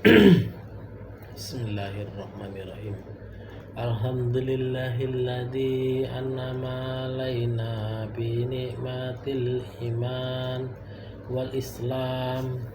Bismillahirrahmanirrahim. Alhamdulillahilladzi an'ama alaina bi ni'matil iman wal islam.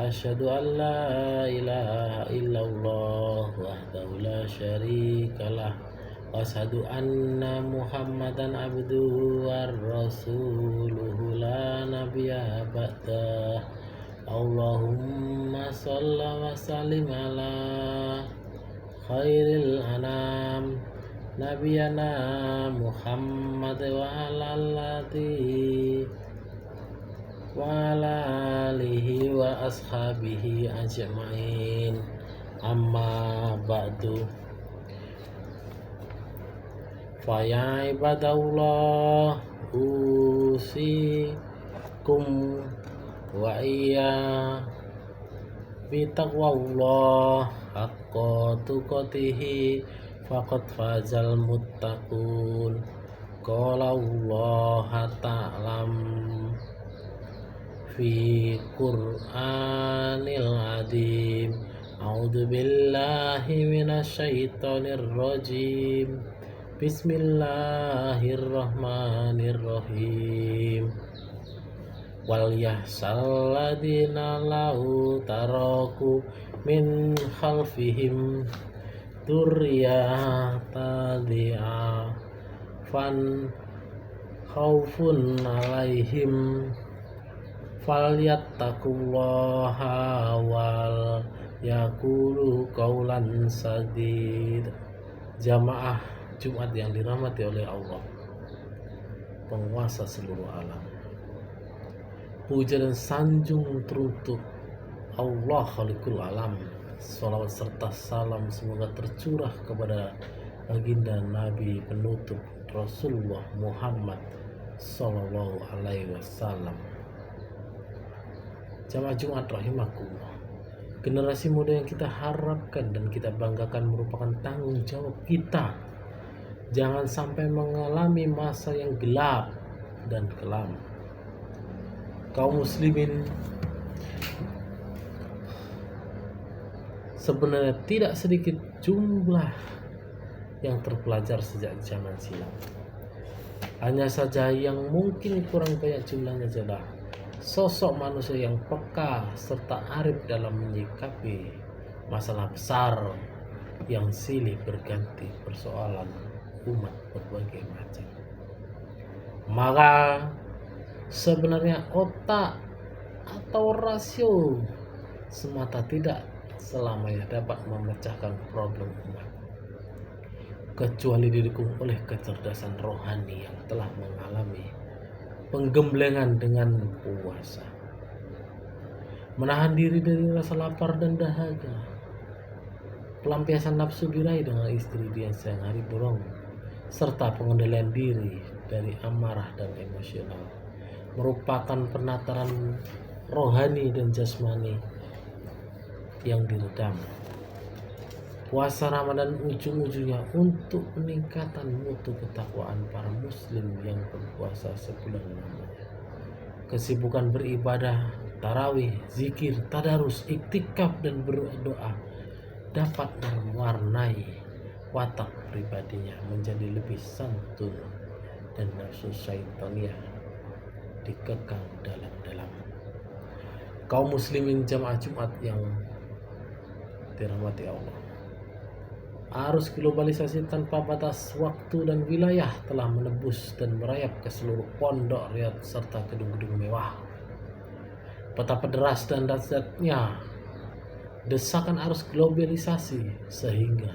Asyhadu an la ilaha illallah wahdahu la syarikalah wa asyhadu anna muhammadan abduhu war rasuluhu la nabiyya ba'dah. Allahumma sholli wa sallim ala khairil anam nabiyana Muhammad wa ala alihi wa ashabihi ajma'in. Amma ba'du. Fa ya ibadallah usikum wa iya bitaqwallah haqqa tuqatihi faqad fazal muttaqun. Qala Allah ta'lam fi Qur'anil azim. A'udzu billahi minasyaitonir rajim. Bismillahirrahmanirrahim. Wal yahsal ladina lahu taraku min khalfihim dzurriyyatan fan khaufun alaihim falyattaqullaha wal yaqulu qaulan sadid. Jamaah Jumat yang dirahmati oleh Allah, penguasa seluruh alam. Puja dan sanjung teruntuk Allah Khaliqul Alam. Salawat serta salam semoga tercurah kepada baginda Nabi penutup Rasulullah Muhammad Sallallahu Alaihi Wasallam. Jamaah Jumat rahimakumullah. Generasi muda yang kita harapkan dan kita banggakan merupakan tanggung jawab kita. Jangan sampai mengalami masa yang gelap dan kelam. Kaum muslimin sebenarnya tidak sedikit jumlah yang terpelajar sejak zaman silam. Hanya saja yang mungkin kurang banyak jumlahnya adalah sosok manusia yang peka serta arif dalam menyikapi masalah besar yang silih berganti persoalan umat berbagai macam. Maka sebenarnya otak atau rasio semata tidak selamanya dapat memecahkan problem umat, kecuali didukung oleh kecerdasan rohani yang telah mengalami penggemblengan dengan puasa, menahan diri dari rasa lapar dan dahaga, pelampiasan nafsu birahi dengan istri dia siang hari borong, serta pengendalian diri dari amarah dan emosional merupakan penataran rohani dan jasmani yang diredam. Puasa Ramadan ujung-ujungnya untuk peningkatan mutu ketakwaan para muslim yang berpuasa sebulan lamanya. Kesibukan beribadah, tarawih, zikir, tadarus, iktikaf dan berdoa dapat mewarnai watak pribadinya menjadi lebih santun dan nafsu syaitaniyah dikekang dalam-dalam. Kaum muslimin jamaah Jumat yang dirahmati Allah, arus globalisasi tanpa batas waktu dan wilayah telah menembus dan merayap ke seluruh pondok riad serta gedung-gedung mewah. Betapa deras dan dahsyatnya desakan arus globalisasi sehingga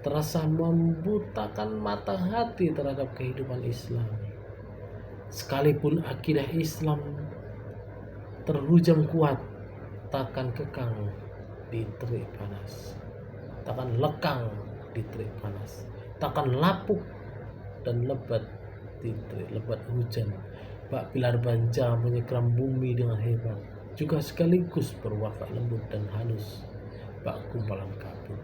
terasa membutakan mata hati terhadap kehidupan Islam. Sekalipun akidah Islam terhujam kuat, takkan kekang di terik panas, takkan lekang di terik panas, takkan lapuk dan lebat di terik lebat hujan. Bak pilar banja menyekram bumi dengan hebat, juga sekaligus berwatak lembut dan halus bak gumpalan kabut.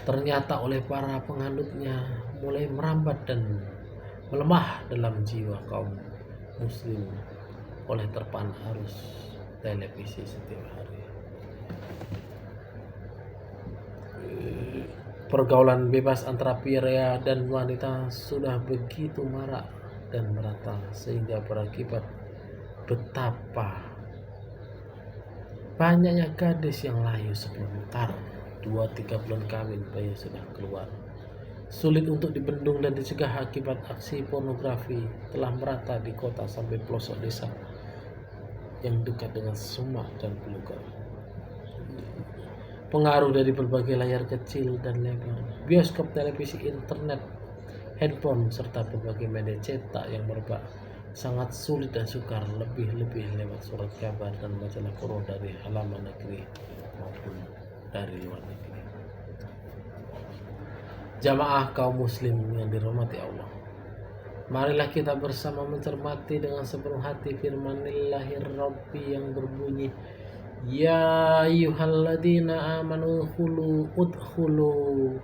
Ternyata oleh para penganutnya mulai merambat dan melemah dalam jiwa kaum muslim oleh terpaan arus televisi setiap hari. Pergaulan bebas antara pria dan wanita sudah begitu marak dan merata sehingga berakibat betapa banyaknya gadis yang layu sebelum menikah. 2-3 bulan kawin bayi sudah keluar. Sulit untuk dibendung dan dicegah akibat aksi pornografi telah merata di kota sampai pelosok desa yang dekat dengan sumak dan belukar. Pengaruh dari berbagai layar kecil dan lebar, bioskop, televisi, internet, handphone, serta berbagai media cetak yang merebak sangat sulit dan sukar, lebih-lebih lewat surat kabar dan majalah porno dari halaman negeri maupun dari luar negeri. Jamaah kaum muslim yang dirahmati Allah, marilah kita bersama mencermati dengan sepenuh hati firman-Illahir Rabbi yang berbunyi, Ya ayyuhalladzina amanu udkhulu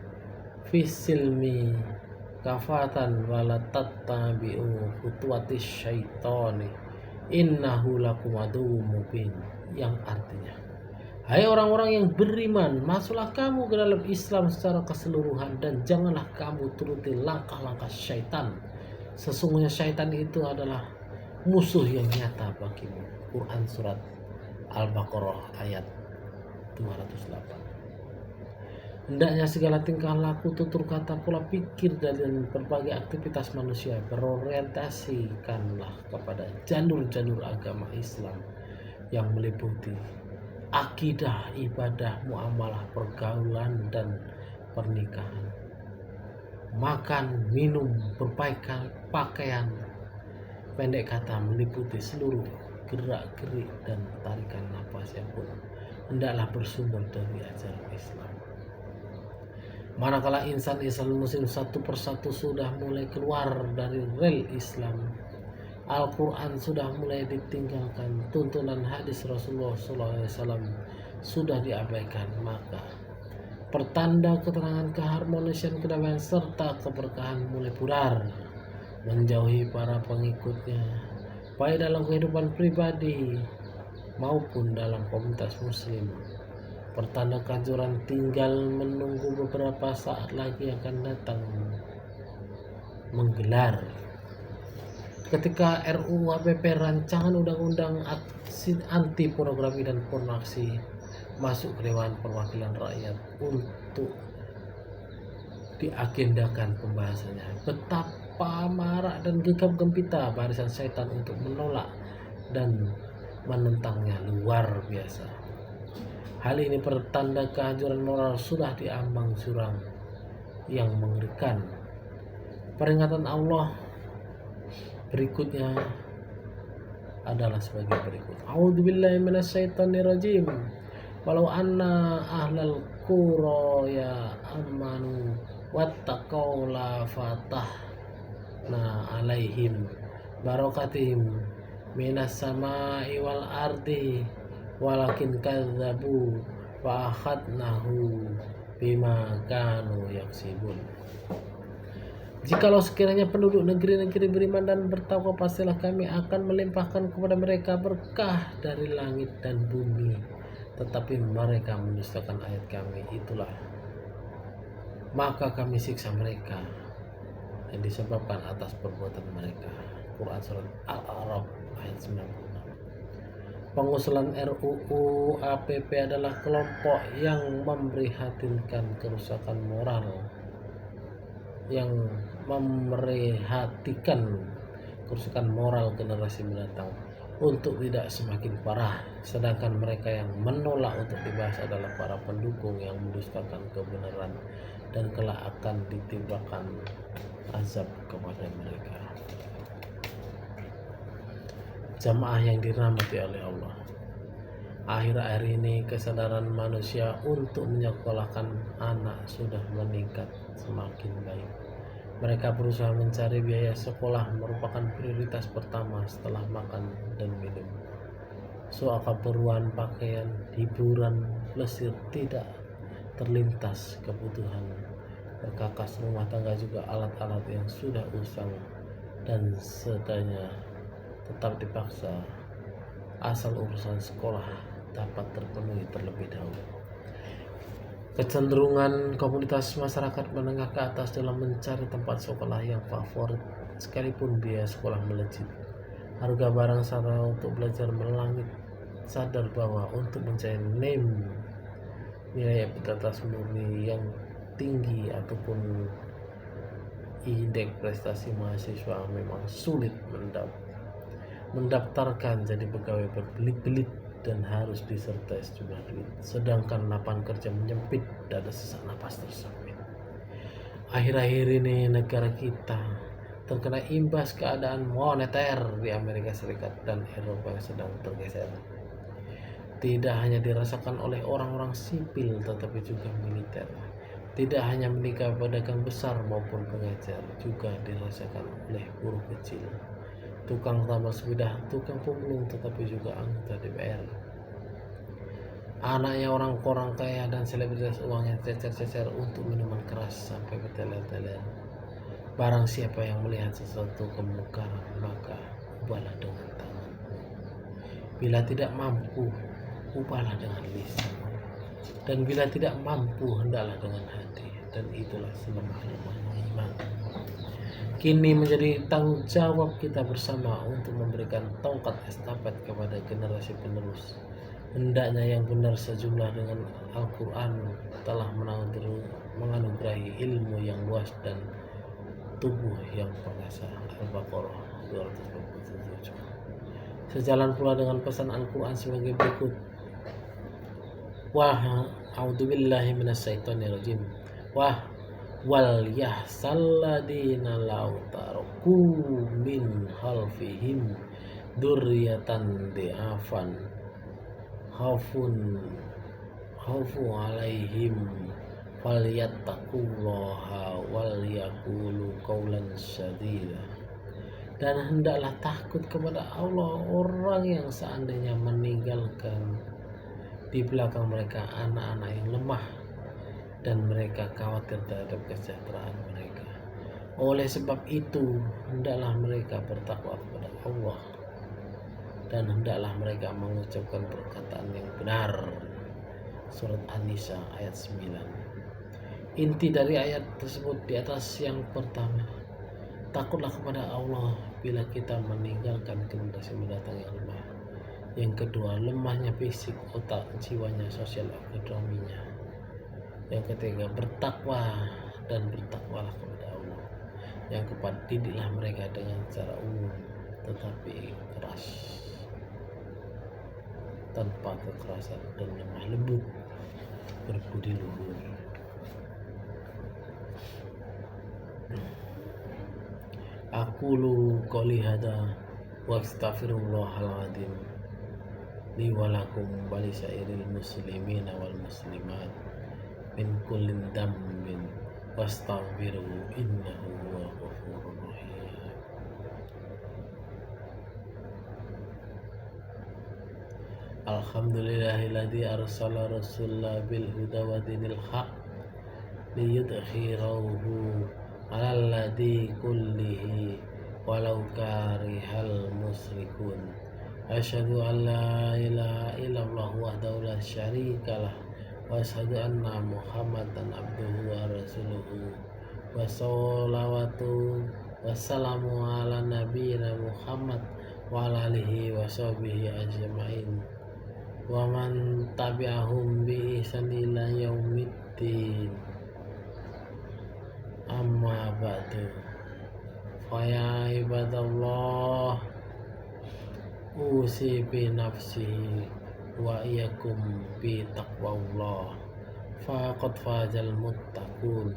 fisilmi kafatan wala tattabi'u khutuwatis syaitani innahu lakum aduwwum mubin, yang artinya, hai orang-orang yang beriman, masuklah kamu ke dalam Islam secara keseluruhan dan janganlah kamu turuti langkah-langkah syaitan. Sesungguhnya syaitan itu adalah musuh yang nyata bagimu. Quran surat Al-Baqarah ayat 208. Hendaknya segala tingkah laku, tutur kata, pola pikir dan berbagai aktivitas manusia berorientasikanlah kepada jalur-jalur agama Islam yang meliputi akidah, ibadah, muamalah, pergaulan, dan pernikahan, makan, minum, berpakaian, pendek kata meliputi seluruh gerak-gerik dan tarikan nafas yang pun hendaklah bersumber dari ajaran Islam. Manakala insan-insan muslim satu persatu sudah mulai keluar dari rel Islam, Al-Quran sudah mulai ditinggalkan, tuntunan hadis Rasulullah SAW sudah diabaikan, maka pertanda keterangan keharmonisan, kedamaian, serta keberkahan mulai pudar menjauhi para pengikutnya, baik dalam kehidupan pribadi maupun dalam komunitas muslim. Pertanda kehancuran tinggal menunggu beberapa saat lagi akan datang menggelar ketika RUU HPP rancangan undang-undang anti pornografi dan pornografi masuk ke Dewan Perwakilan Rakyat untuk diagendakan pembahasannya. Betapa marak dan gegap gempita barisan setan untuk menolak dan menentangnya luar biasa. Hal ini pertanda kehancuran moral sudah diambang jurang yang mengerikan. Peringatan Allah berikutnya adalah sebagai berikut. A'udzubillahi minasyaitonirrajim. Walau anna ahlal qura ya amanu wattaqau la fatahna alaihim barakatim minas samai wal ardi walakin kadzabu fa akhadnahu bima kanu yaksibun. Jikalau sekiranya penduduk negeri-negeri beriman dan bertakwa, pastilah kami akan melimpahkan kepada mereka berkah dari langit dan bumi. Tetapi mereka mendustakan ayat kami, itulah maka kami siksa mereka yang disebabkan atas perbuatan mereka. Quran surat Al-A'raf ayat 96. Pengusulan RUU APP adalah kelompok yang memprihatinkan kerusakan moral, yang memerhatikan kerusakan moral generasi mendatang untuk tidak semakin parah, sedangkan mereka yang menolak untuk dibahas adalah para pendukung yang mendustakan kebenaran dan kelak akan ditimpakan azab kepada mereka. Jamaah yang dirahmati oleh Allah, akhir-akhir ini kesadaran manusia untuk menyekolahkan anak sudah meningkat semakin baik. Mereka berusaha mencari biaya sekolah merupakan prioritas pertama setelah makan dan minum. Soal keperluan pakaian, hiburan, plesir tidak terlintas kebutuhan perkakas rumah tangga, juga alat-alat yang sudah usang dan seadanya tetap dipaksa asal urusan sekolah dapat terpenuhi terlebih dahulu. Kecenderungan komunitas masyarakat menengah ke atas dalam mencari tempat sekolah yang favorit, sekalipun biaya sekolah melejit, harga barang sarana untuk belajar melangit, sadar bahwa untuk mencari nilai epitatas murni yang tinggi ataupun indeks prestasi mahasiswa memang sulit mendaftarkan jadi pegawai berbelit-belit dan harus disertai sejumlah duit, sedangkan lapangan kerja menyempit dan ada sesak napas tersempit. Akhir-akhir ini negara kita terkena imbas keadaan moneter di Amerika Serikat dan Eropa yang sedang tergeser. Tidak hanya dirasakan oleh orang-orang sipil tetapi juga militer. Tidak hanya menikah pedagang besar maupun pengajar, juga dirasakan oleh buruh kecil, tukang tambal sepeda, tukang pemulung, tetapi juga anggota DPR. Anaknya orang kaya dan selebritas uangnya cecer-cecer untuk minuman keras sampai berteler-teler. Barang siapa yang melihat sesuatu kemungkaran, maka ubahlah dengan tangan. Bila tidak mampu, ubahlah dengan lisan. Dan bila tidak mampu, hendaklah dengan hati. Dan itulah selemah-lemahnya iman. Kini menjadi tanggung jawab kita bersama untuk memberikan tongkat estafet kepada generasi penerus. Hendaknya yang benar sejumlah dengan Al-Quran telah menganugerahi ilmu yang luas dan tubuh yang perkasa. Al-Baqarah 247. Sejalan pula dengan pesan Al-Quran sebagai berikut. Wah, a'udzubillahi minasyaitonirrajim. Wal yahsalladina law taraku min khalfihim dzurriyyatan di'afan khaufu alaihim falyattaqullaha wal yaqulu qawlan sadida. Dan hendaklah takut kepada Allah orang yang seandainya meninggalkan di belakang mereka anak-anak yang lemah dan mereka khawatir terhadap kesejahteraan mereka. Oleh sebab itu, hendaklah mereka bertakwa kepada Allah dan hendaklah mereka mengucapkan perkataan yang benar. Surat An-Nisa ayat 9. Inti dari ayat tersebut di atas yang pertama, takutlah kepada Allah bila kita meninggalkan generasi mendatang yang lemah. Yang kedua, lemahnya fisik, otak, jiwanya, sosial, ekonominya. Yang ketiga, bertakwa dan bertakwalah kepada Allah. Yang keempat, didiklah mereka dengan cara umum tetapi keras, tanpa kekerasan dan lemah lembut, berbudi luhur. Aqulu qouli hadza wa astaghfirullahal adzim li wa lakum wa li sairil muslimin wal muslimat min kulli dhanbin wastaghfiruhu innahu huwal ghafurur rahim. Alhamdulillahilladzi arsala rasulahu bil huda wa dinil haq liyudkhirahu 'alal ladzi kullihi walau karihal musyrikun. Asyhadu an la ilaha illallah wahdahu la syarikalah wa asyhadu anna Muhammadan abduhu wa rasuluhu wa sholawatu wassalamu ala nabiyyina Muhammad wa ala alihi wa sahbihi ajma'in wa man tabi'ahum bi ihsan ila yaumiddin. Amma ba'du, fa ya ibadallah, usi bi nafsi wa iyyakum bi taqwallah, faqad fazal muttaqun.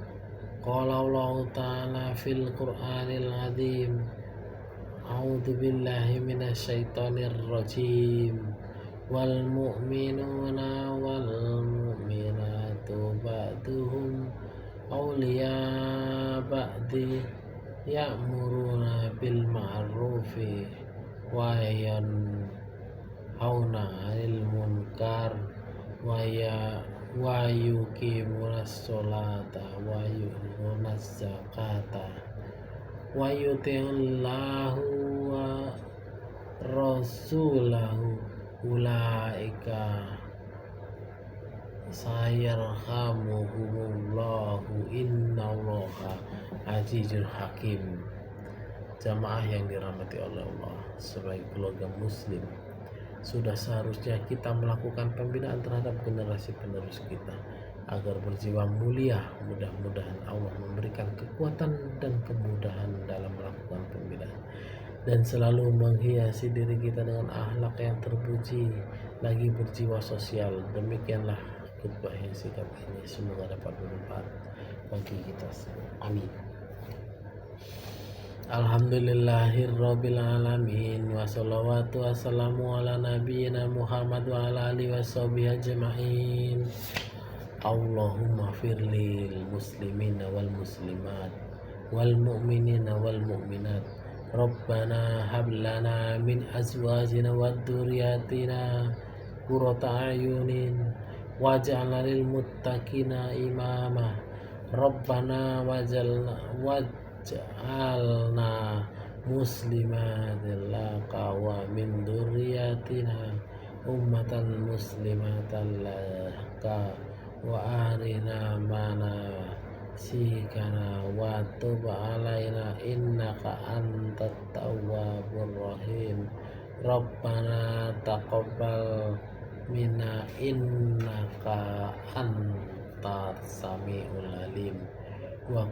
Qala Allah ta'ala fil Qur'anil azim, a'udzu billahi minasyaitonir rajim, wal mu'minuna wal mu'minatu ba'duhum awliya ba'di ya'muruna bil ma'rufi wa yanhauna 'anil munkar wa yuqimunas sholata wa yu'tunaz zakata wa yuti'ullahu wa rasulahu ulaika sayarhamuhumullahu innallaha azizul hakim. Jamaah yang dirahmati oleh Allah, sebagai keluarga muslim, sudah seharusnya kita melakukan pembinaan terhadap generasi penerus kita agar berjiwa mulia. Mudah-mudahan Allah memberikan kekuatan dan kemudahan dalam melakukan pembinaan dan selalu menghiasi diri kita dengan akhlak yang terpuji, lagi berjiwa sosial. Demikianlah khutbah yang singkat ini, semoga dapat bermanfaat bagi kita semua. Amin. Alhamdulillahirabbil alamin, wassalatu wassalamu ala nabiyyina Muhammad wa ala alihi washabihi ajmain. Allahumma firlil muslimina wal muslimat wal mu'minina wal mu'minat. Rabbana hab lana min azwajina wad dzurriyyatina qurrata a'yunin waj'alna lil muttaqina imama. Rabbana waj'alna muslimatin laka wa min dzurriyyatina ummatan muslimatan laka wa arina manasikana wa tub alaina innaka antat tawwabur rahim. Rabbana taqabbal minna innaka antas samiul alim wa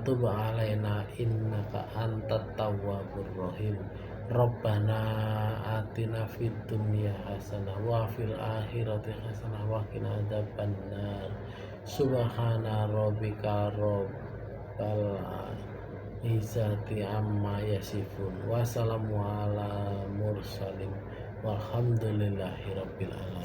tub alaina innaka antat tawwabur rahim. Rabbana atina fid dunya hasanah wa fil akhirati hasanah wa qina adzabannar. Subhana rabbika rabbil izzati amma yasifun wa salamun ala mursalin walhamdulillahi rabbil alamin.